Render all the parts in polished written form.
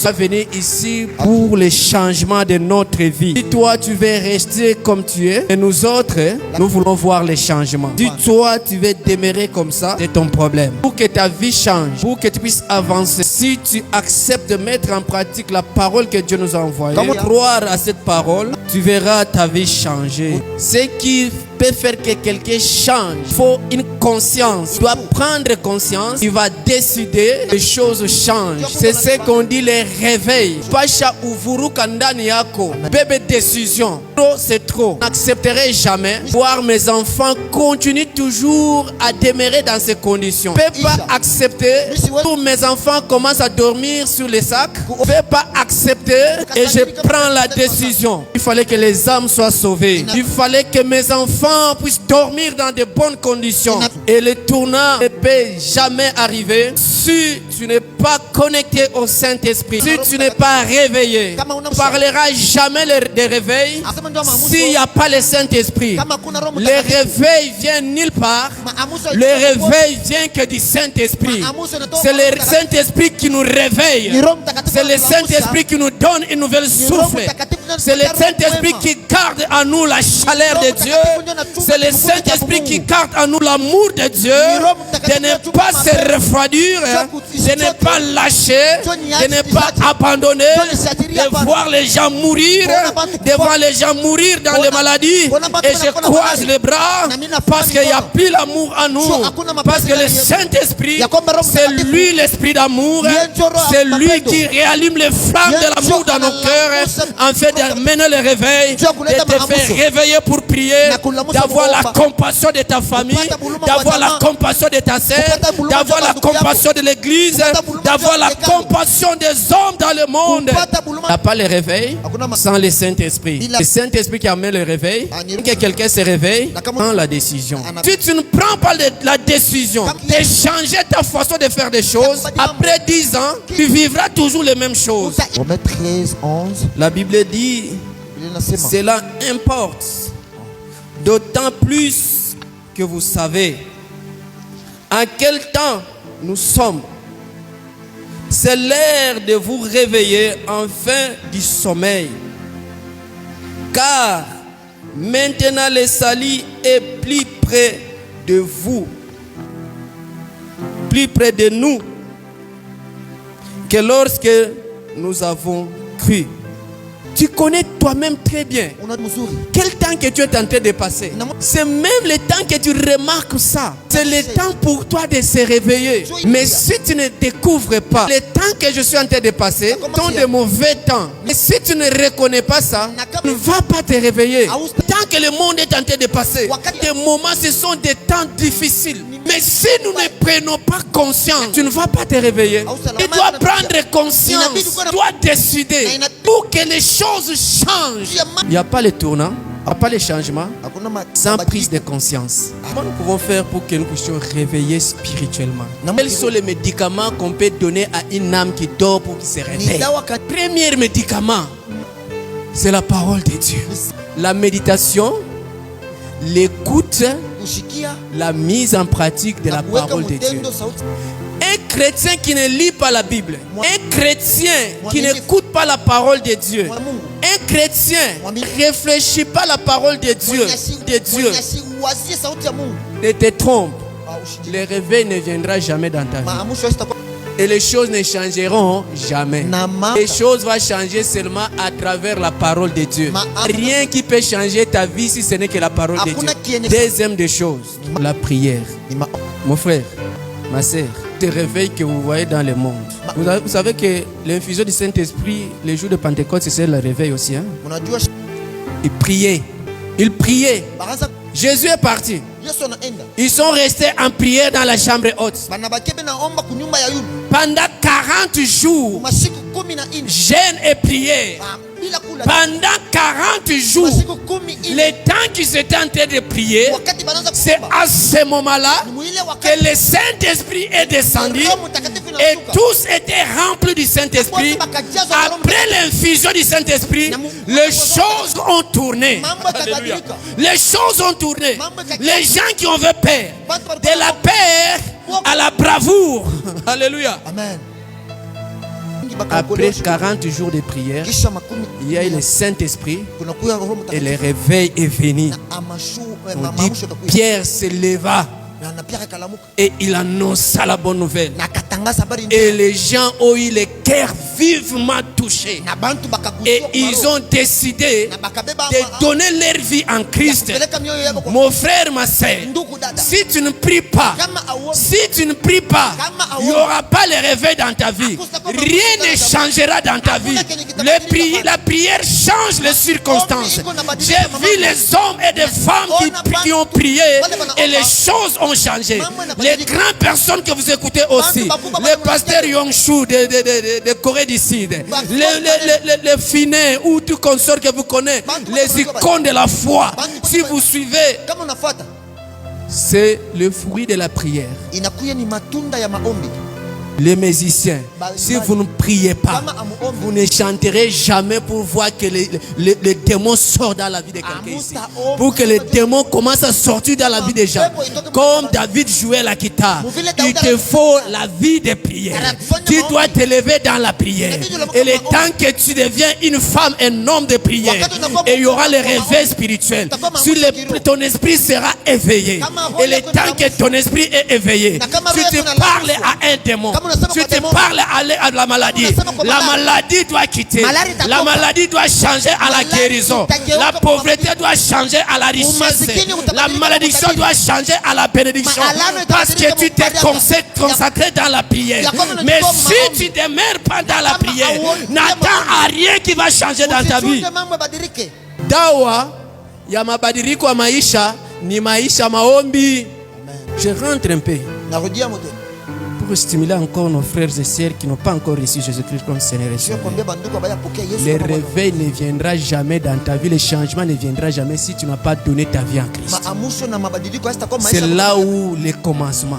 sommes venus ici pour le changement de notre vie. Si toi tu veux rester comme tu es, et nous autres, nous voulons voir les changements. Si toi tu veux demeurer comme ça, c'est ton problème. Pour que ta vie change, pour que tu puisses avancer, si tu acceptes de mettre en pratique la parole que Dieu nous a envoyée, croire à cette parole, tu verras ta vie changer. Ce qui peut faire que quelqu'un change, il faut une conscience. Tu dois prendre conscience, tu vas décider, les choses changent. C'est ce qu'on dit, les réveils. Pacha uvuru kandani yako. Bébé décision. Trop c'est trop. Je n'accepterai jamais voir mes enfants continuer toujours à demeurer dans ces conditions. Je ne peux pas accepter que mes enfants commencent à dormir sur les sacs. Je ne peux pas accepter et je prends la décision. Il fallait que les âmes soient sauvées. Il fallait que mes enfants puissent dormir dans de bonnes conditions. Et le tournant ne peut jamais arriver si tu n'es pas connecté au Saint-Esprit. Si tu n'es pas réveillé, tu ne parleras jamais de réveil s'il n'y a pas le Saint-Esprit. Le réveil vient nulle part. Le réveil vient que du Saint-Esprit. C'est le Saint-Esprit qui nous réveille. C'est le Saint-Esprit qui nous donne une nouvelle souffle. C'est le Saint-Esprit qui garde en nous la chaleur de Dieu. C'est le Saint-Esprit qui garde en nous l'amour de Dieu. De ne pas se refroidir, de ne pas lâcher, de ne pas abandonner, de voir les gens mourir, de voir les gens mourir dans les maladies. Et je croise les bras parce qu'il n'y a plus l'amour en nous. Parce que le Saint-Esprit, c'est lui l'esprit d'amour. C'est lui qui réallume les flammes de l'amour dans nos cœurs, en fait d'amener le réveil, de te faire réveiller pour prier, d'avoir la compassion de ta famille, d'avoir la compassion de ta sœur, d'avoir la compassion de l'église, d'avoir la compassion des hommes dans le monde. Il n'y a pas le réveil sans le Saint-Esprit. Le Saint-Esprit qui amène le réveil. Que quelqu'un se réveille, prend la décision. Si tu ne prends pas la décision de changer ta façon de faire des choses, après 10 ans, tu vivras toujours les mêmes choses. Romains 13, 11. La Bible dit, cela importe, d'autant plus que vous savez en quel temps nous sommes. C'est l'heure de vous réveiller enfin du sommeil. Car maintenant le salut est plus près de vous, plus près de nous, que lorsque nous avons cru. Tu connais toi-même très bien quel temps que tu es en train de passer. C'est même le temps que tu remarques ça. C'est le temps pour toi de se réveiller. Mais si tu ne découvres pas le temps que je suis en train de passer, sont de mauvais temps. Mais si tu ne reconnais pas ça, tu ne vas pas te réveiller. Tant que le monde est en train de passer, des moments, ce sont des temps difficiles. Mais si nous ne prenons pas conscience, tu ne vas pas te réveiller. Tu dois prendre conscience, tu dois décider pour que les choses changent. Il n'y a pas le tournant, il n'y a pas le changement sans prise de conscience. Comment nous pouvons faire pour que nous puissions réveiller spirituellement? Quels sont les médicaments qu'on peut donner à une âme qui dort pour qu'il se réveille? Le premier médicament, c'est la parole de Dieu. La méditation, l'écoute, la mise en pratique de la parole de Dieu. Un chrétien qui ne lit pas la Bible, un chrétien qui n'écoute pas la parole de Dieu, un chrétien qui ne réfléchit pas la parole de Dieu, ne te trompe. Le réveil ne viendra jamais dans ta vie. Et les choses ne changeront jamais. Les choses vont changer seulement à travers la parole de Dieu. Rien qui peut changer ta vie si ce n'est que la parole de Dieu. Deuxième des choses, la prière. Mon frère, ma sœur, ce réveil que vous voyez dans le monde. Vous savez que l'infusion du Saint-Esprit, les jours de Pentecôte, c'est le réveil aussi. Hein? Ils priaient. Ils priaient. Jésus est parti. Ils sont restés en prière dans la chambre haute. Pendant 40 jours, jeûne et prière. Pendant 40 jours, le temps qu'ils étaient en train de prier, c'est à ce moment-là que le Saint-Esprit est descendu et tous étaient remplis du Saint-Esprit. Après l'infusion du Saint-Esprit, les choses ont tourné. Alléluia. Les choses ont tourné. Les gens qui ont fait peur, de la peur à la bravoure. Alléluia. Amen. Après 40 jours de prière, il y a eu le Saint-Esprit et le réveil est venu. On dit, Pierre se leva et il annonça la bonne nouvelle. Et les gens ont eu le cœur vivement touché. Et ils ont décidé de donner leur vie en Christ. Mon frère, ma soeur, si tu ne pries pas, il n'y aura pas le réveil dans ta vie. Rien ne changera dans ta vie. La prière change les circonstances. J'ai vu les hommes et des femmes qui ont prié et les choses ont changé. Les grandes personnes que vous écoutez aussi, les pasteurs Yongshu de Corée du Sud, les Finais ou tout consort que vous connaissez, les icônes de la foi, si vous suivez, c'est le fruit de la prière. Les musiciens, si vous ne priez pas, vous ne chanterez jamais pour voir que les démons sortent dans la vie de quelqu'un ici. Pour que les démons commencent à sortir dans la vie des gens. Comme David jouait la guitare, il te faut la vie de prière. Tu dois t'élever dans la prière. Et le temps que tu deviens une femme, un homme de prière, et il y aura le réveil spirituel. Ton esprit sera éveillé. Et le temps que ton esprit est éveillé, tu te parles à un démon. Tu te parles à la maladie. La maladie doit quitter. La maladie doit changer à la guérison. La pauvreté doit changer à la richesse. La malédiction doit changer à la bénédiction. Parce que tu t'es consacré dans la prière. Mais si tu ne demeures pas dans la prière, n'attends à rien qui va changer dans ta vie. Dawa ya mabadiliko ya maisha ni maisha maombi. Je rentre un peu pour stimuler encore nos frères et sœurs qui n'ont pas encore reçu Jésus-Christ comme Seigneur et Sauveur. Le réveil ne viendra jamais dans ta vie, le changement ne viendra jamais si tu n'as pas donné ta vie en Christ. C'est là où le commencement.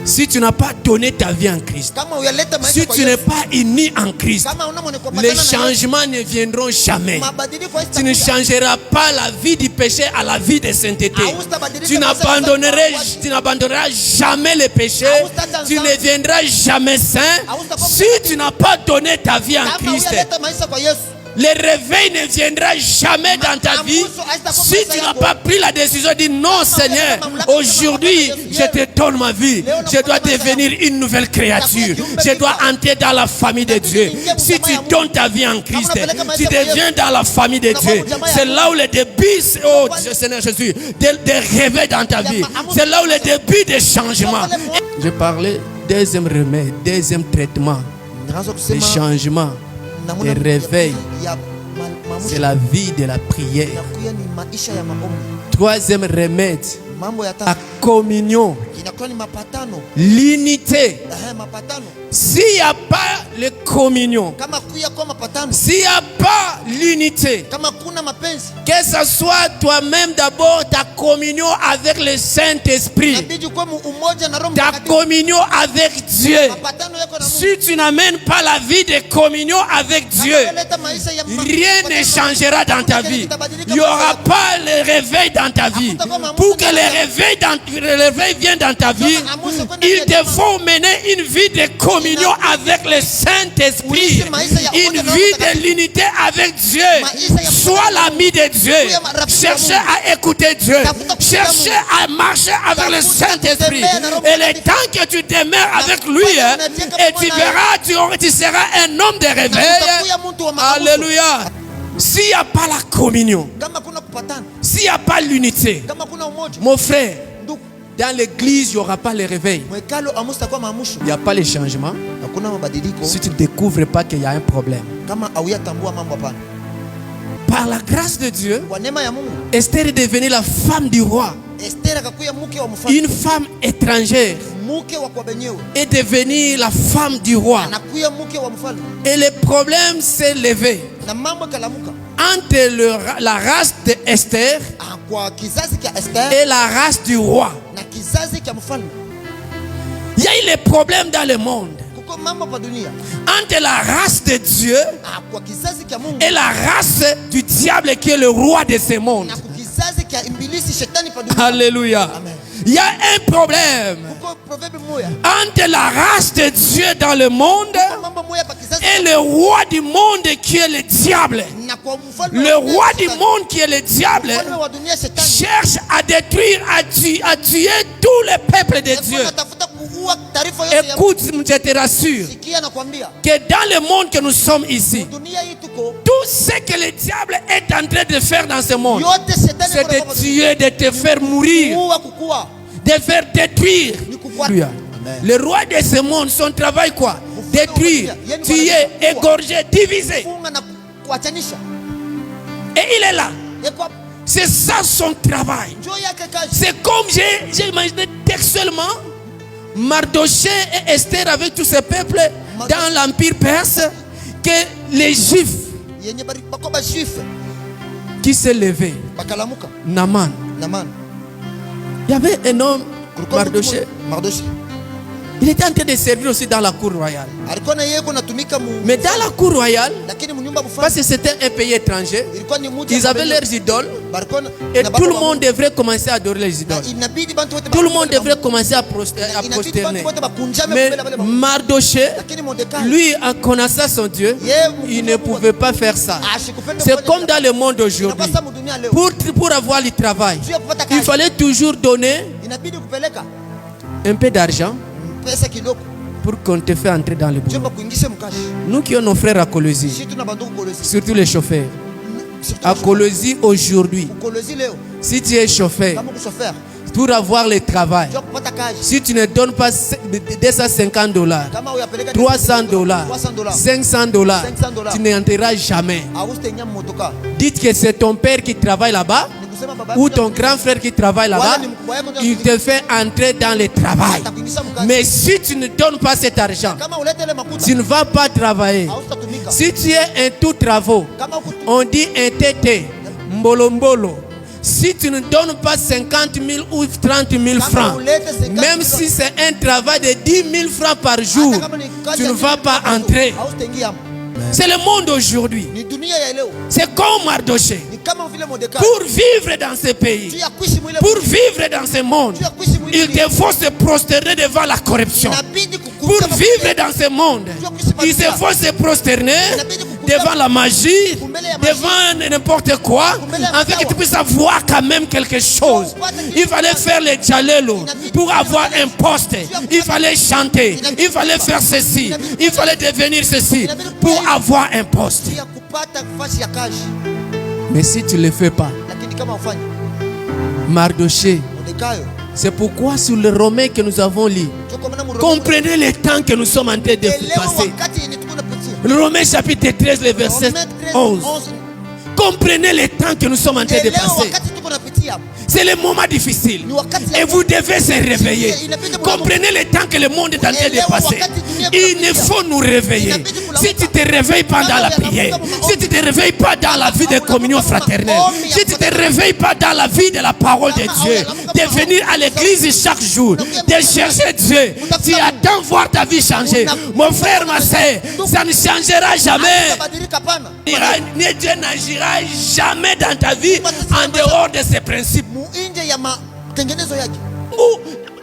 Si tu n'as pas donné ta vie en Christ, si tu n'es pas uni en Christ, les changements ne viendront jamais. Tu ne changeras pas la vie du péché à la vie de sainteté. Tu n'abandonneras jamais le péché. Tu ne deviendras jamais saint si tu n'as pas donné ta vie en Christ. Le réveil ne viendra jamais dans ta vie si tu n'as pas pris la décision de dire non Seigneur, aujourd'hui je te donne ma vie, je dois devenir une nouvelle créature, je dois entrer dans la famille de Dieu. Si tu donnes ta vie en Christ, tu deviens dans la famille de Dieu. C'est là où le début, oh Seigneur Jésus, de réveil dans ta vie. C'est là où le début des changements. Je parlais deuxième remède, deuxième traitement, des changements. Le réveil, c'est la vie de la prière. Troisième remède, la communion, l'unité. S'il n'y a pas la communion, s'il n'y a pas l'unité, que ce soit toi-même d'abord ta communion avec le Saint-Esprit, ta communion avec Dieu. Si tu n'amènes pas la vie de communion avec Dieu, rien ne changera dans ta vie. Il n'y aura pas le réveil dans ta vie. Pour que le réveil vienne dans ta vie, il te faut mener une vie de communion avec le Saint-Esprit, une vie de l'unité avec Dieu. Sois l'ami de Dieu. Cherchez à écouter Dieu. Cherchez à marcher avec le Saint-Esprit. Et le temps que tu demeures avec lui, et tu verras, tu seras un homme de réveil. Alléluia. S'il n'y a pas la communion, s'il n'y a pas l'unité, mon frère, dans l'église, il n'y aura pas le réveil. Il n'y a pas les changements. Si tu ne découvres pas qu'il y a un problème. Par la grâce de Dieu, Esther est devenue la femme du roi. Une femme étrangère est devenue la femme du roi. Et le problème s'est levé entre la race d'Esther et la race du roi. Il y a eu les problèmes dans le monde entre la race de Dieu et la race du diable qui est le roi de ce monde. Alléluia. Il y a un problème entre la race de Dieu dans le monde et le roi du monde qui est le diable. Le roi du monde qui est le diable cherche à détruire, à tuer tous les peuples de Dieu. Écoute, je te rassure que dans le monde que nous sommes ici, tout ce que le diable est en train de faire dans ce monde, c'est de tuer, de te faire mourir, de faire détruire. Le roi de ce monde, son travail quoi? Détruire, tuer, égorger, diviser. Et il est là. C'est ça son travail. C'est comme j'ai imaginé textuellement Mardochée et Esther avec tous ces peuples dans l'empire perse, que les juifs qui s'est levé, Naman. Il y avait un homme, Mardochée. Il était en train de servir aussi dans la cour royale. Mais dans la cour royale, parce que c'était un pays étranger, ils avaient leurs idoles. Et tout le monde devrait commencer à adorer les idoles. Tout le monde devrait commencer à prosterner. Mais Mardochée, lui, en connaissant son Dieu, il ne pouvait pas faire ça. C'est comme dans le monde aujourd'hui. Pour avoir le travail, il fallait toujours donner un peu d'argent pour qu'on te fait entrer dans le boulot. Nous qui avons nos frères à Colosie, surtout les chauffeurs, à Colosie aujourd'hui, si tu es chauffeur, pour avoir le travail, si tu ne donnes pas $250, $300, $500, tu n'entreras jamais. Dites que c'est ton père qui travaille là-bas, ou ton grand frère qui travaille là-bas, il te fait entrer dans le travail. Mais si tu ne donnes pas cet argent, tu ne vas pas travailler. Si tu es un tout travaux, on dit un tété, mbolo. Si tu ne donnes pas 50 000 ou 30 000 francs, même si c'est un travail de 10 000 francs par jour, tu ne vas pas entrer. C'est le monde aujourd'hui. C'est comme Mardochée. Pour vivre dans ce pays, pour vivre dans ce monde, il te faut se prosterner devant la corruption. Pour vivre dans ce monde, il te faut se prosterner devant la magie, devant n'importe quoi, afin que tu puisses avoir quand même quelque chose. Il fallait faire les djalelo pour avoir un poste. Il fallait chanter, il fallait faire ceci, il fallait devenir ceci pour avoir un poste. Mais si tu ne le fais pas, Mardochée, c'est pourquoi sur le Romain que nous avons lu, comprenez le temps que nous sommes en train de passer. Le Romain chapitre 13, le verset 11. Comprenez le temps que nous sommes en train de passer. C'est le moment difficile. Et vous devez se réveiller. Comprenez le temps que le monde est en train de passer. Il faut nous réveiller. Si tu te réveilles pas dans la prière, si tu te réveilles pas dans la vie de communion fraternelle, si tu te réveilles pas dans la vie de la parole de Dieu, de venir à l'église chaque jour, de chercher Dieu, tu attends voir ta vie changer. Mon frère, ma soeur, ça ne changera jamais. Dieu n'agira jamais dans ta vie en dehors de ses principes.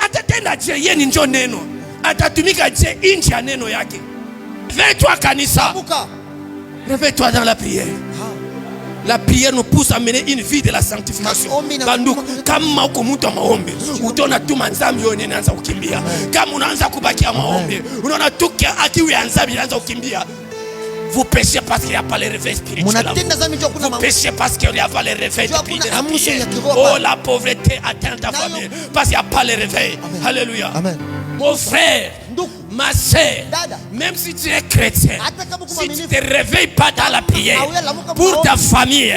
Atatenda Dieu yeni njo neno, atatumika Dieu nje ya neno yake. Réveille-toi kanisa. Réveille-toi dans la prière. La prière nous pousse à mener une vie de la sanctification. Bandu kama uko mtu wa maombi, utaona tu manzambi yone anaanza kukimbia. Kama unaanza kubakia maombi, unaona tu akiwa anzabi anaanza kukimbia. Vous péchez parce qu'il n'y a pas le réveil spirituel. Vous péchez parce qu'il n'y a pas le réveil de la prière. Oh, la pauvreté atteint ta famille parce qu'il n'y a pas le réveil. Alléluia. Mon frère, ma soeur, même si tu es chrétien, si tu ne te réveilles pas dans la prière pour ta famille,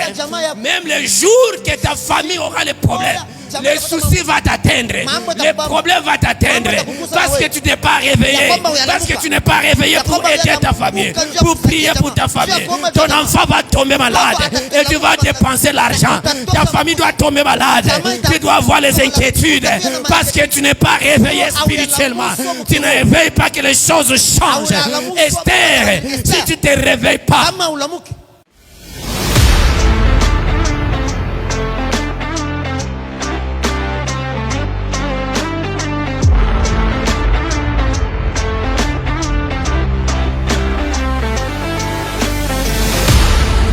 même le jour que ta famille aura les problèmes, les soucis vont t'atteindre, les problèmes vont t'atteindre, parce que tu n'es pas réveillé, parce que tu n'es pas réveillé pour aider ta famille, pour prier pour ta famille. Ton enfant va tomber malade et tu vas dépenser l'argent. Ta famille doit tomber malade, tu dois avoir les inquiétudes parce que tu n'es pas réveillé spirituellement. Tu ne réveilles pas que les choses changent. Esther, si tu ne te réveilles pas,